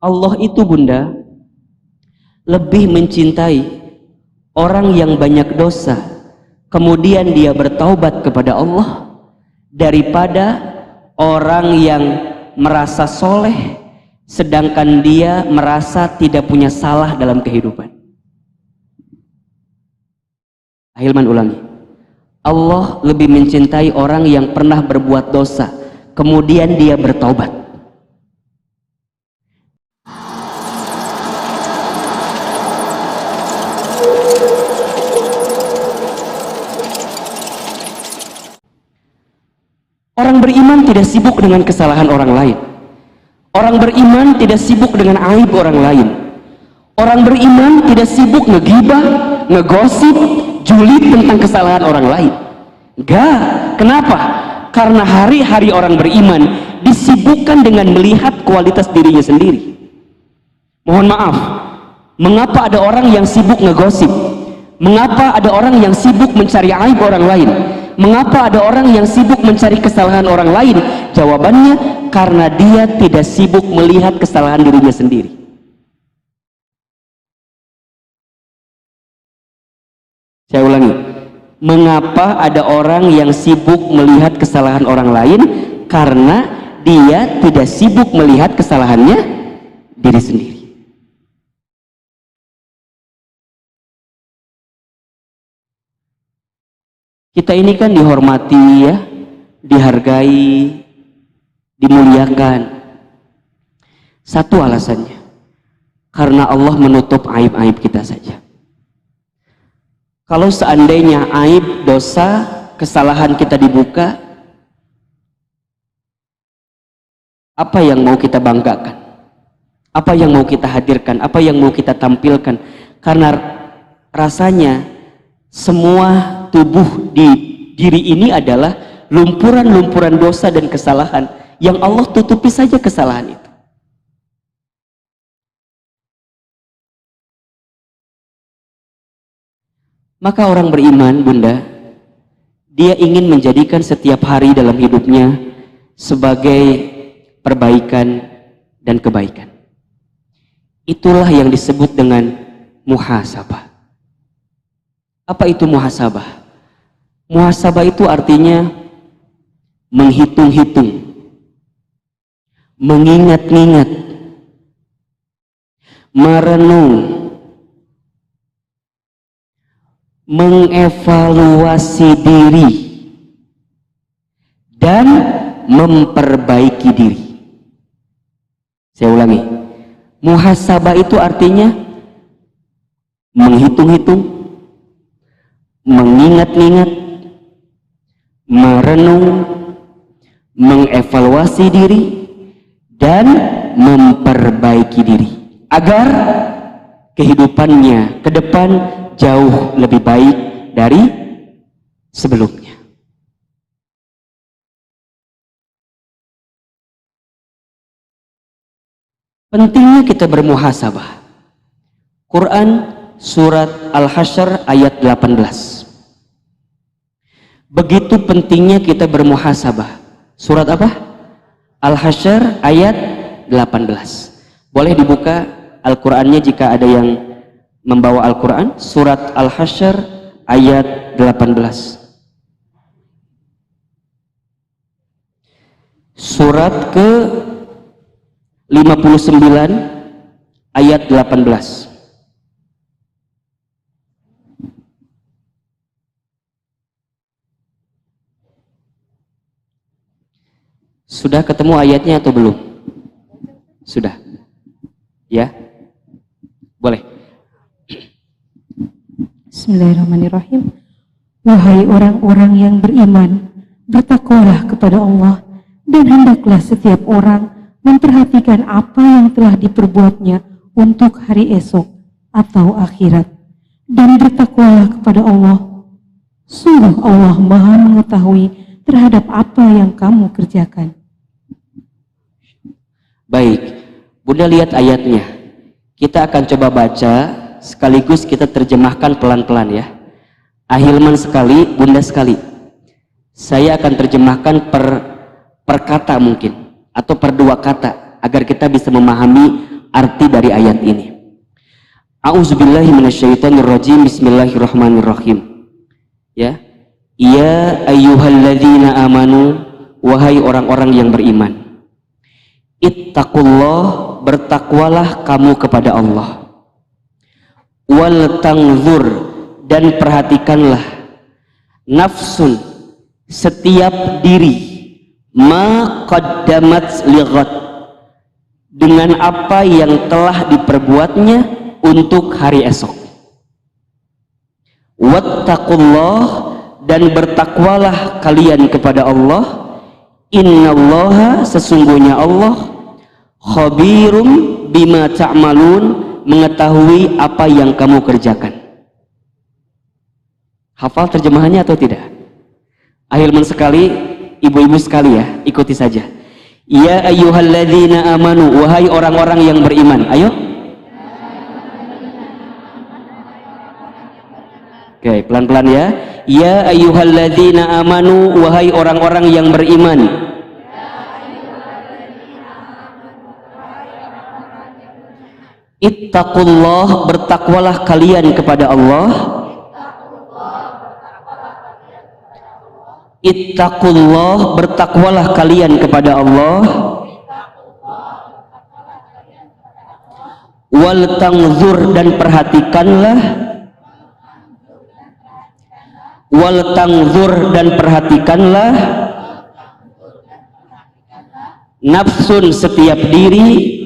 Allah itu bunda lebih mencintai orang yang banyak dosa kemudian dia bertaubat kepada Allah daripada orang yang merasa soleh sedangkan dia merasa tidak punya salah dalam kehidupan. Ahilman ulangi, Allah lebih mencintai orang yang pernah berbuat dosa kemudian dia bertaubat. Orang beriman tidak sibuk dengan kesalahan orang lain. Orang beriman tidak sibuk dengan aib orang lain. Orang beriman tidak sibuk ngegibah, ngegosip, julid tentang kesalahan orang lain. Enggak. Kenapa? Karena hari-hari orang beriman disibukkan dengan melihat kualitas dirinya sendiri. Mohon maaf, mengapa ada orang yang sibuk ngegosip? Mengapa ada orang yang sibuk mencari aib orang lain? Mengapa ada orang yang sibuk mencari kesalahan orang lain? Jawabannya, karena dia tidak sibuk melihat kesalahan dirinya sendiri. Saya ulangi, mengapa ada orang yang sibuk melihat kesalahan orang lain? Karena dia tidak sibuk melihat kesalahannya diri sendiri. Kita ini kan dihormati ya, dihargai, dimuliakan. Satu alasannya, karena Allah menutup aib-aib kita saja. Kalau seandainya aib, dosa, kesalahan kita dibuka, apa yang mau kita banggakan? Apa yang mau kita hadirkan? Apa yang mau kita tampilkan? Karena rasanya semua tubuh di diri ini adalah lumpuran-lumpuran dosa dan kesalahan yang Allah tutupi saja kesalahan itu. Maka orang beriman, bunda, dia ingin menjadikan setiap hari dalam hidupnya sebagai perbaikan dan kebaikan. Itulah yang disebut dengan muhasabah. Apa itu muhasabah? Muhasabah itu artinya menghitung-hitung, mengingat-ingat, merenung, mengevaluasi diri, dan memperbaiki diri. Saya ulangi, muhasabah itu artinya menghitung-hitung, mengingat-ingat, merenung, mengevaluasi diri, dan memperbaiki diri agar kehidupannya ke depan jauh lebih baik dari sebelumnya. Pentingnya kita bermuhasabah. Quran surat Al-Hasyr ayat 18. Begitu pentingnya kita bermuhasabah. Surat apa? Al-Hasyr ayat 18. Boleh dibuka Al-Qur'annya jika ada yang membawa Al-Qur'an. Surat Al-Hasyr ayat 18. Surat ke 59 ayat 18. Sudah ketemu ayatnya atau belum? Sudah. Ya? Boleh. Bismillahirrahmanirrahim. Wahai orang-orang yang beriman, bertakwalah kepada Allah, dan hendaklah setiap orang memperhatikan apa yang telah diperbuatnya untuk hari esok atau akhirat, dan bertakwalah kepada Allah. Sungguh Allah Maha mengetahui terhadap apa yang kamu kerjakan. Baik, Bunda lihat ayatnya. Kita akan coba baca sekaligus kita terjemahkan pelan-pelan ya. Ahilman sekali, Bunda sekali. Saya akan terjemahkan per kata mungkin, atau per dua kata, agar kita bisa memahami arti dari ayat ini. A'udzubillahi minasyaitonirrajim. Bismillahirrahmanirrahim. Ya. Ya ayyuhalladzina amanu, wahai orang-orang yang beriman. Ittaqullah, bertakwalah kamu kepada Allah. Wal tanzur, dan perhatikanlah nafsun, setiap diri, ma qaddamat lighat, dengan apa yang telah diperbuatnya untuk hari esok. Wattaqullah, dan bertakwalah kalian kepada Allah. Innallaha, sesungguhnya Allah, khabirum bima ta'malun, mengetahui apa yang kamu kerjakan. Hafal terjemahannya atau tidak? Ahilman sekali, ibu-ibu sekali ya, ikuti saja. Ya ayyuhalladzina amanu, wahai orang-orang yang beriman. Ayo. Oke, pelan-pelan ya. Ya ayyuhalladzina amanu, wahai orang-orang yang beriman. Ittaqullah, bertakwalah kalian kepada Allah. Ittaqullah, bertakwalah kalian kepada Allah. Wal tanzur, dan perhatikanlah. Wal tanzur, dan perhatikanlah nafsun, setiap diri,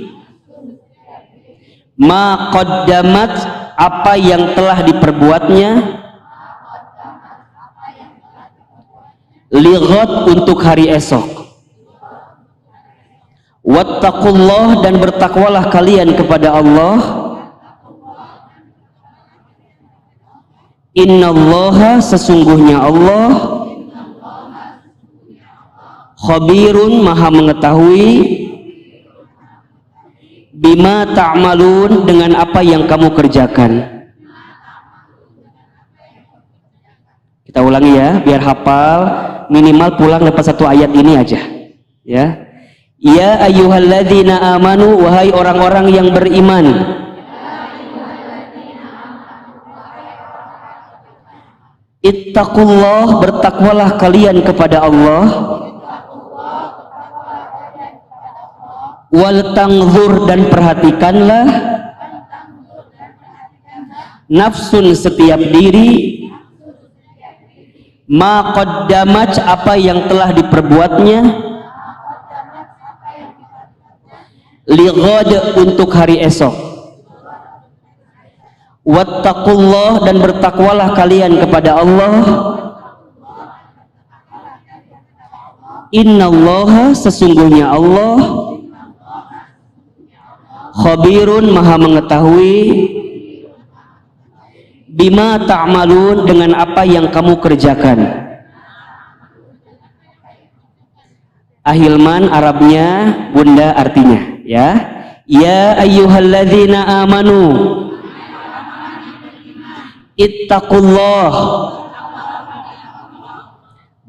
ma qaddamat, apa yang telah diperbuatnya, lighat, untuk hari esok. Wattaqullah, dan bertakwalah kalian kepada Allah. Innallaha, sesungguhnya Allah, khabirun, maha mengetahui, bima ta'malun, dengan apa yang kamu kerjakan. Kita ulangi ya, biar hafal, minimal pulang dapat satu ayat ini aja ya. Ya ayyuhalladzina amanu, wahai orang-orang yang beriman. Ittaqullah, bertakwalah kalian kepada Allah. Wal tanzur, dan perhatikanlah nafsun, setiap diri, ma qaddamat, apa yang telah diperbuatnya, lighad, untuk hari esok. Wattaqullah, dan bertakwalah kalian kepada Allah. Innallaha, sesungguhnya Allah, khabirun, maha mengetahui, bima ta'malun, dengan apa yang kamu kerjakan. Ahilman, Arabnya bunda, artinya ya. Ya ayyuhalladzina amanu, ittaqullah,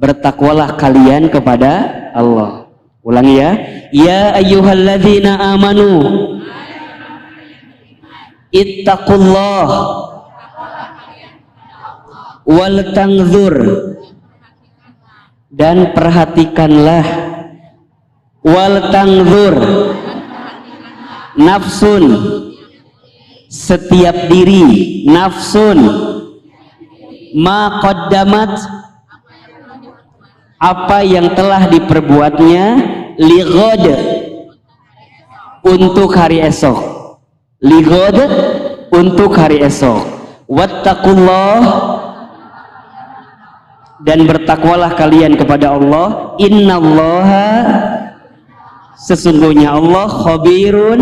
bertakwalah kalian kepada Allah. Ulangi ya. Ya ayyuhalladzina amanu, ittaqullah, wal tanzur, dan perhatikanlah, wal tanzur, nafsun, setiap diri, nafsun, ma qaddamat, apa yang telah diperbuatnya, lighad, untuk hari esok. Lighad, untuk hari esok. Wattaqullah, dan bertakwalah kalian kepada Allah. Innallaha, sesungguhnya Allah, khabirun,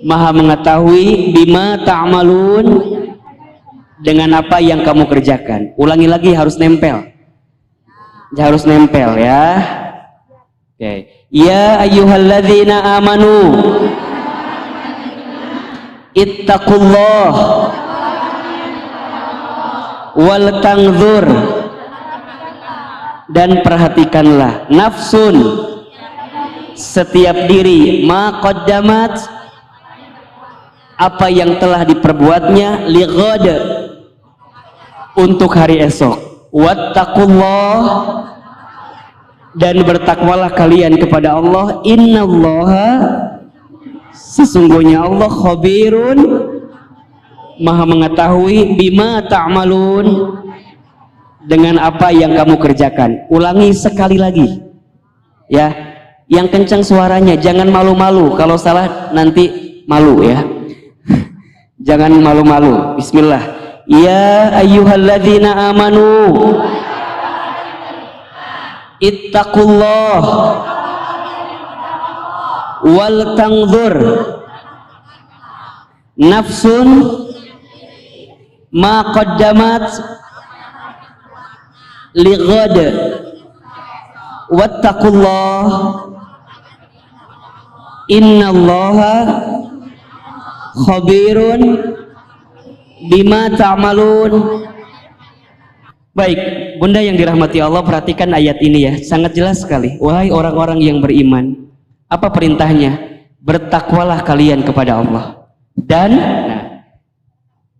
maha mengetahui, bima ta'malun, dengan apa yang kamu kerjakan. Ulangi lagi, harus nempel. Harus nempel ya. Oke. Ya ayyuhalladzina amanu, ittaqullah, wal tanzur, dan perhatikanlah nafsun, setiap diri, ma qaddamat, apa yang telah diperbuatnya lighad, untuk hari esok. Wattaqullah, dan bertakwalah kalian kepada Allah. Innallaha, sesungguhnya Allah, khabirun, maha mengetahui, bima ta'malun, dengan apa yang kamu kerjakan. Ulangi sekali lagi ya, yang kencang suaranya, jangan malu-malu, kalau salah nanti malu ya. Jangan malu-malu. Bismillah. Ya ayyuhalladzina amanu ittaqullah wal tanzur nafsun ma qaddamat lighad wattaqullah innallaha khabirun bima ta'malun. Baik, Bunda yang dirahmati Allah, perhatikan ayat ini ya, sangat jelas sekali. Wahai orang-orang yang beriman, apa perintahnya? Bertakwalah kalian kepada Allah, dan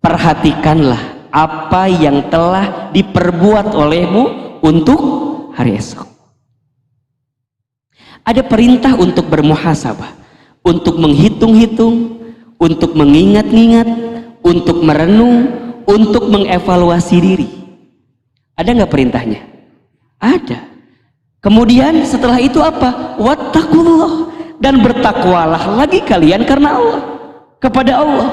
perhatikanlah apa yang telah diperbuat olehmu untuk hari esok. Ada perintah untuk bermuhasabah, untuk menghitung-hitung, untuk mengingat-ingat, untuk merenung, untuk mengevaluasi diri. Ada nggak perintahnya? Ada. Kemudian setelah itu apa? Wattaqullah, dan bertakwalah lagi kalian karena Allah, kepada Allah.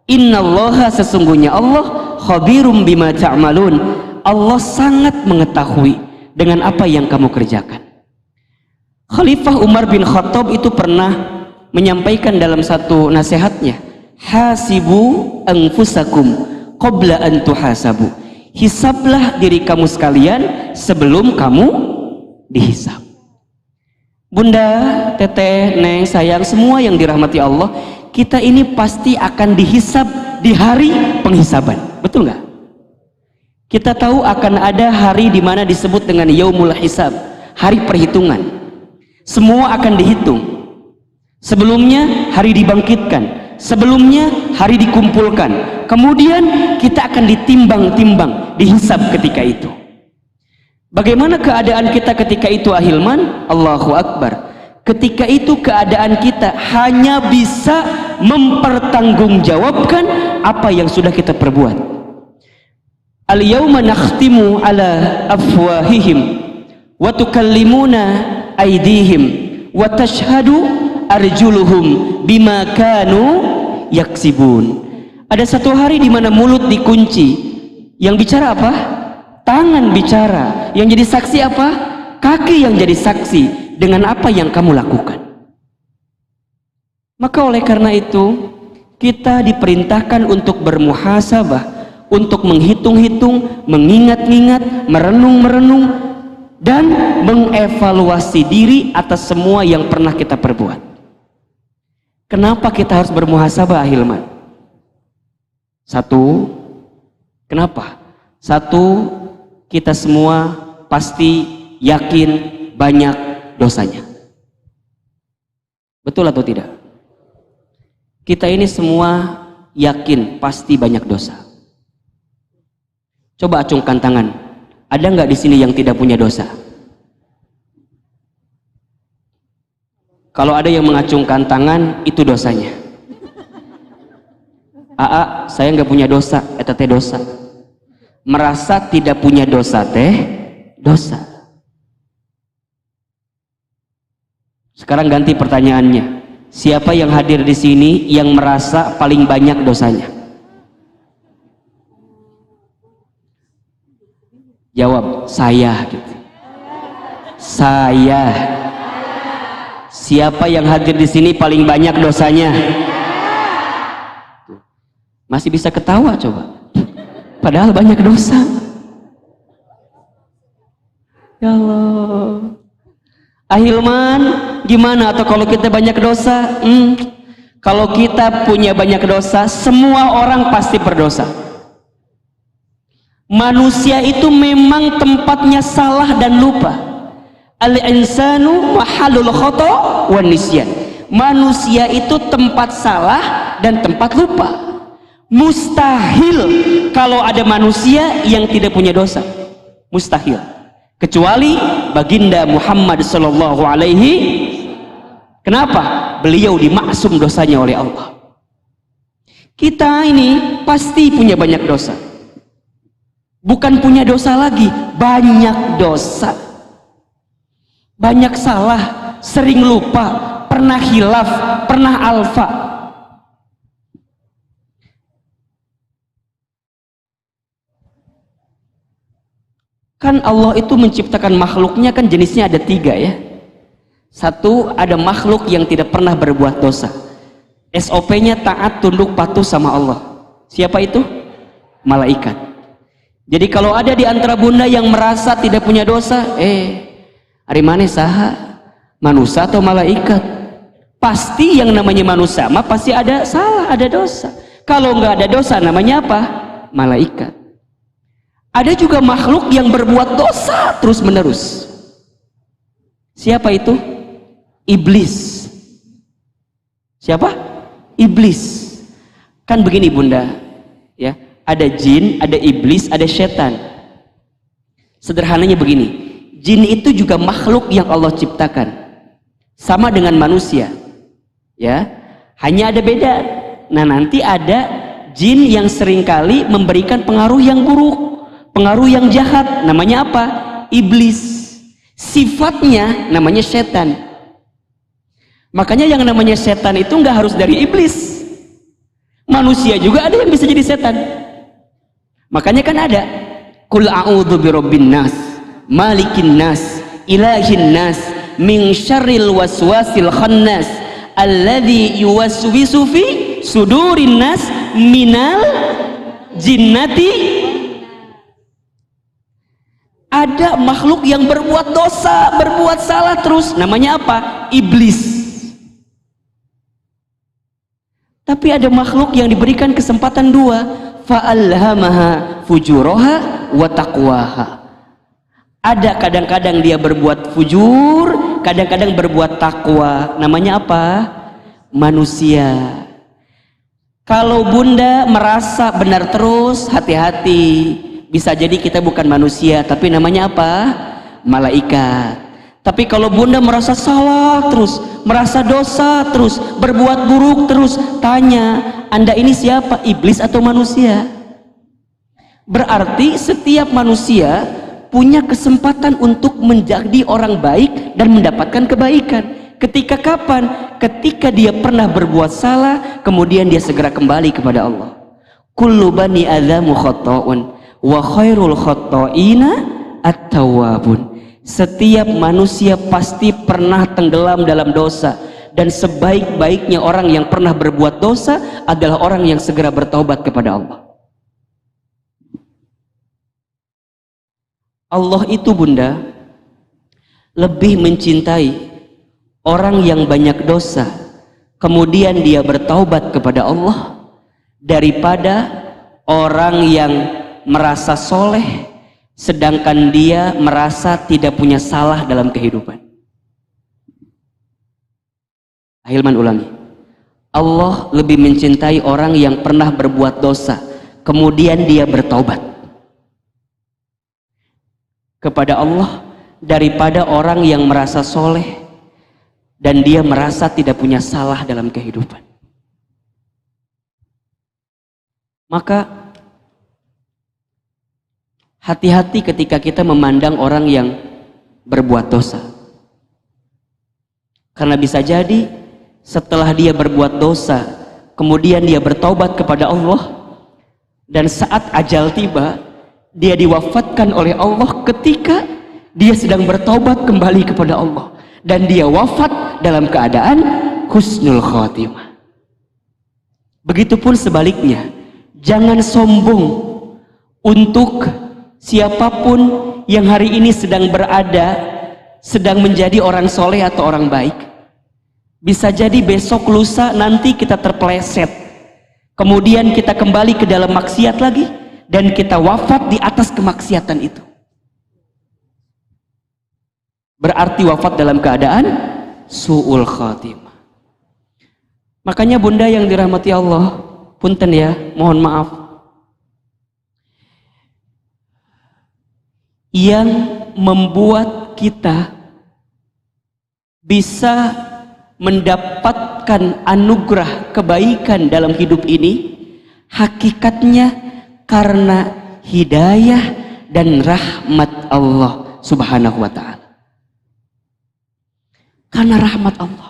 Innallaha, sesungguhnya Allah, khabirum bima ta'malun, Allah sangat mengetahui dengan apa yang kamu kerjakan. Khalifah Umar bin Khattab itu pernah menyampaikan dalam satu nasihatnya, hasibu anfusakum qabla an tuhasabu, hisablah diri kamu sekalian sebelum kamu dihisab. Bunda, teteh, neng, sayang, semua yang dirahmati Allah, kita ini pasti akan dihisab di hari penghisaban, betul nggak? Kita tahu akan ada hari di mana disebut dengan yaumul hisab, hari perhitungan. Semua akan dihitung. Sebelumnya hari dibangkitkan, sebelumnya hari dikumpulkan, kemudian kita akan ditimbang-timbang, dihisab ketika itu. Bagaimana keadaan kita ketika itu, Ahilman? Allahu Akbar. Ketika itu keadaan kita hanya bisa mempertanggungjawabkan apa yang sudah kita perbuat. Al-yawma nakhtimu ala afwahihim wa tukallimuna aydihim wa tashhadu arjuluhum bima kanu yaksibun. Ada satu hari di mana mulut dikunci. Yang bicara apa? Tangan bicara. Yang jadi saksi apa? Kaki yang jadi saksi dengan apa yang kamu lakukan. Maka oleh karena itu kita diperintahkan untuk bermuhasabah, untuk menghitung-hitung, mengingat-ingat, merenung-merenung, dan mengevaluasi diri atas semua yang pernah kita perbuat. Kenapa kita harus bermuhasabah, Ahilman? Satu, kenapa? Satu, kita semua pasti yakin banyak dosanya. Betul atau tidak? Kita ini semua yakin pasti banyak dosa. Coba acungkan tangan. Ada nggak di sini yang tidak punya dosa? Kalau ada yang mengacungkan tangan, itu dosanya. Aa, saya nggak punya dosa, teh dosa. Merasa tidak punya dosa teh dosa. Sekarang ganti pertanyaannya. Siapa yang hadir di sini yang merasa paling banyak dosanya? Jawab, saya gitu. Saya. Siapa yang hadir di sini paling banyak dosanya? Masih bisa ketawa coba. Padahal banyak dosa. Ya Allah. Ahilman, gimana atau kalau kita banyak dosa? Kalau kita punya banyak dosa, semua orang pasti berdosa. Manusia itu memang tempatnya salah dan lupa. Al-insanu mahalul khata' wan nisyan. Manusia itu tempat salah dan tempat lupa. Mustahil kalau ada manusia yang tidak punya dosa. Mustahil. Kecuali baginda Muhammad sallallahu alaihi. Kenapa? Beliau dimaksum dosanya oleh Allah. Kita ini pasti punya banyak dosa. Bukan punya dosa lagi, banyak dosa. Banyak salah, sering lupa, pernah khilaf, pernah alfa. Kan Allah itu menciptakan makhluknya kan jenisnya ada 3 ya. Satu, ada makhluk yang tidak pernah berbuat dosa. SOP-nya taat, tunduk, patuh sama Allah. Siapa itu? Malaikat. Jadi kalau ada di antara bunda yang merasa tidak punya dosa, hari mana saha? Manusia atau malaikat? Pasti yang namanya manusia mah pasti ada salah, ada dosa. Kalau nggak ada dosa namanya apa? Malaikat. Ada juga makhluk yang berbuat dosa terus menerus. Siapa itu? Iblis. Siapa? Iblis. Kan begini bunda, ya, ada jin, ada iblis, ada setan. Sederhananya begini, jin itu juga makhluk yang Allah ciptakan, sama dengan manusia, ya, hanya ada beda. Nah nanti ada jin yang seringkali memberikan pengaruh yang buruk, pengaruh yang jahat, namanya apa? Iblis. Sifatnya namanya setan. Makanya yang namanya setan itu nggak harus dari iblis. Manusia juga ada yang bisa jadi setan. Makanya kan ada Qul a'udzu birabbin nas, malikin nas, ilahin nas, min syarril waswasil khannas, alladzi yuwaswisu fi sudurin nas minal jinnati. Ada makhluk yang berbuat dosa, berbuat salah terus, namanya apa? Iblis. Tapi ada makhluk yang diberikan kesempatan 2, fa'alhamaha fujuraha wa taqwaha. Ada kadang-kadang dia berbuat fujur, kadang-kadang berbuat takwa. Namanya apa? Manusia. Kalau bunda merasa benar terus, hati-hati. Bisa jadi kita bukan manusia, tapi namanya apa? Malaikat. Tapi kalau bunda merasa salah terus, merasa dosa terus, berbuat buruk terus, tanya, Anda ini siapa? Iblis atau manusia? Berarti setiap manusia punya kesempatan untuk menjadi orang baik dan mendapatkan kebaikan. Ketika kapan? Ketika dia pernah berbuat salah, kemudian dia segera kembali kepada Allah. Kullu bani adzamu khata'un wa khairul khata'ina at-tawwabun. Setiap manusia pasti pernah tenggelam dalam dosa, dan sebaik-baiknya orang yang pernah berbuat dosa adalah orang yang segera bertaubat kepada Allah. Allah itu bunda lebih mencintai orang yang banyak dosa kemudian dia bertaubat kepada Allah daripada orang yang merasa soleh sedangkan dia merasa tidak punya salah dalam kehidupan. Hilman ulangi. Allah lebih mencintai orang yang pernah berbuat dosa kemudian dia bertaubat kepada Allah daripada orang yang merasa soleh dan dia merasa tidak punya salah dalam kehidupan. Maka hati-hati ketika kita memandang orang yang berbuat dosa, karena bisa jadi setelah dia berbuat dosa kemudian dia bertaubat kepada Allah, dan saat ajal tiba dia diwafatkan oleh Allah ketika dia sedang bertaubat kembali kepada Allah, dan dia wafat dalam keadaan husnul khatimah. Begitupun sebaliknya, jangan sombong untuk siapapun yang hari ini sedang sedang menjadi orang soleh atau orang baik. Bisa jadi besok lusa nanti kita terpeleset, kemudian kita kembali ke dalam maksiat lagi, dan kita wafat di atas kemaksiatan itu. Berarti wafat dalam keadaan su'ul khatimah. Makanya bunda yang dirahmati Allah, punten ya, mohon maaf, yang membuat kita bisa mendapatkan anugerah kebaikan dalam hidup ini, hakikatnya karena hidayah dan rahmat Allah subhanahu wa ta'ala. Karena rahmat Allah.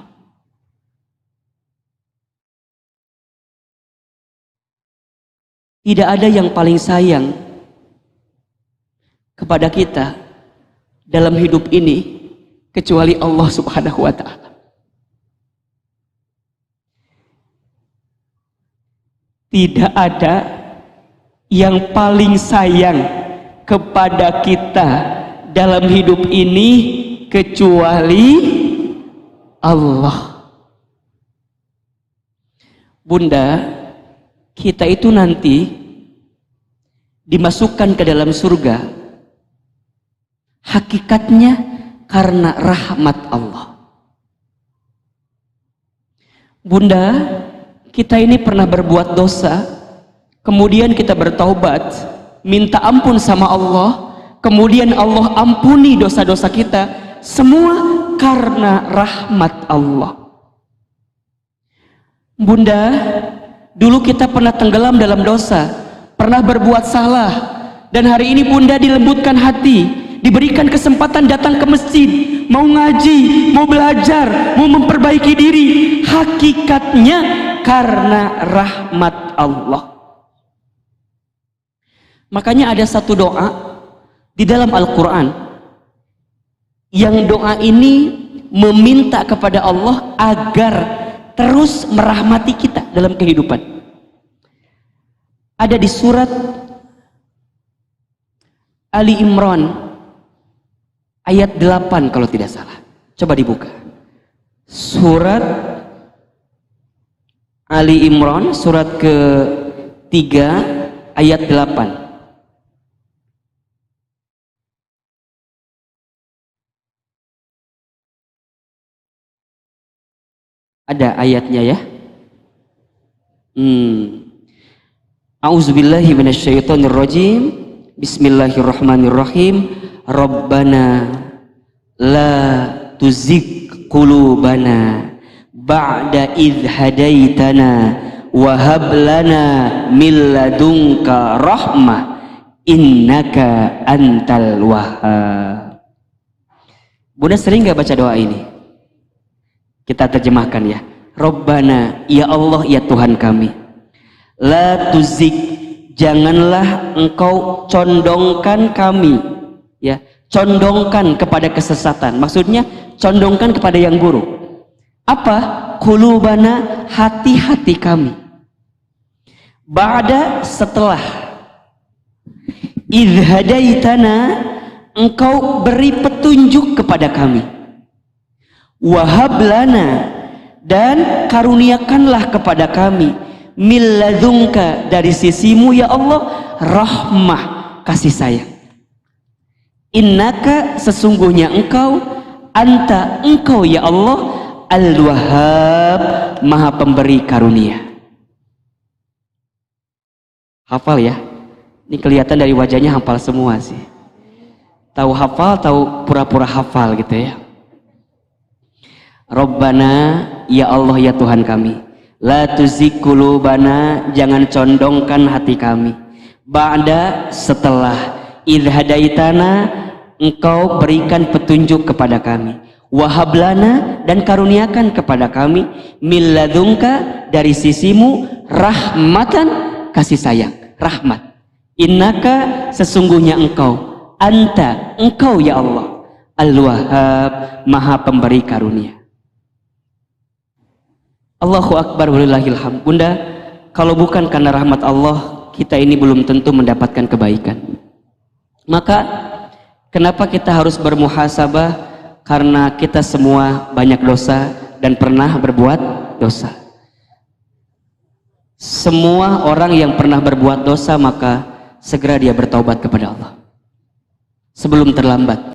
Tidak ada yang paling sayang kepada kita dalam hidup ini kecuali Allah subhanahu wa ta'ala. Tidak ada yang paling sayang kepada kita dalam hidup ini kecuali Allah. Bunda, kita itu nanti dimasukkan ke dalam surga hakikatnya karena rahmat Allah. Bunda, kita ini pernah berbuat dosa, kemudian kita bertaubat, minta ampun sama Allah, kemudian Allah ampuni dosa-dosa kita, semua karena rahmat Allah. Bunda, dulu kita pernah tenggelam dalam dosa, pernah berbuat salah, dan hari ini bunda dilembutkan hati, diberikan kesempatan datang ke masjid, mau ngaji, mau belajar, mau memperbaiki diri, hakikatnya karena rahmat Allah. Makanya ada satu doa di dalam Al-Quran, yang doa ini meminta kepada Allah agar terus merahmati kita dalam kehidupan. Ada di surat Ali Imran ayat 8 kalau tidak salah. Coba dibuka. Surat Ali Imran surat ke-3 ayat 8. Ada ayatnya ya. A'udzubillahi minasyaitonirrajim. Bismillahirrahmanirrahim. Rabbana la tuzigh qulubana ba'da idh hadaitana wa hab lana min ladunka rahmah innaka antal wahhab. Bunda sering gak baca doa ini? Kita terjemahkan ya. Rabbana, ya Allah, ya Tuhan kami, la tuzigh, janganlah engkau condongkan kami, ya, condongkan kepada kesesatan, maksudnya condongkan kepada yang buruk. Apa? Qulubana, hati-hati kami, ba'da, setelah, idh hadaitana, engkau beri petunjuk kepada kami, wahab lana, dan karuniakanlah kepada kami, min ladunka, dari sisimu ya Allah, rahmah, kasih sayang. Innaka, sesungguhnya engkau, anta, engkau ya Allah, al-wahhab, maha pemberi karunia. Hafal ya, ini kelihatan dari wajahnya hafal semua sih. Tahu hafal, tahu pura-pura hafal gitu ya. Rabbana, ya Allah, ya Tuhan kami, la tuzigh qulubana, jangan condongkan hati kami, ba'da, setelah, idh hadaitana, engkau berikan petunjuk kepada kami, wahab lana, dan karuniakan kepada kami, min ladunka, dari sisimu, rahmatan, kasih sayang, rahmat. Innaka, sesungguhnya engkau, anta, engkau ya Allah, al-wahhab, maha pemberi karunia. Allahu Akbar walillahil hamd. Bunda, kalau bukan karena rahmat Allah, kita ini belum tentu mendapatkan kebaikan. Maka kenapa kita harus bermuhasabah? Karena kita semua banyak dosa dan pernah berbuat dosa. Semua orang yang pernah berbuat dosa, maka segera dia bertaubat kepada Allah sebelum terlambat.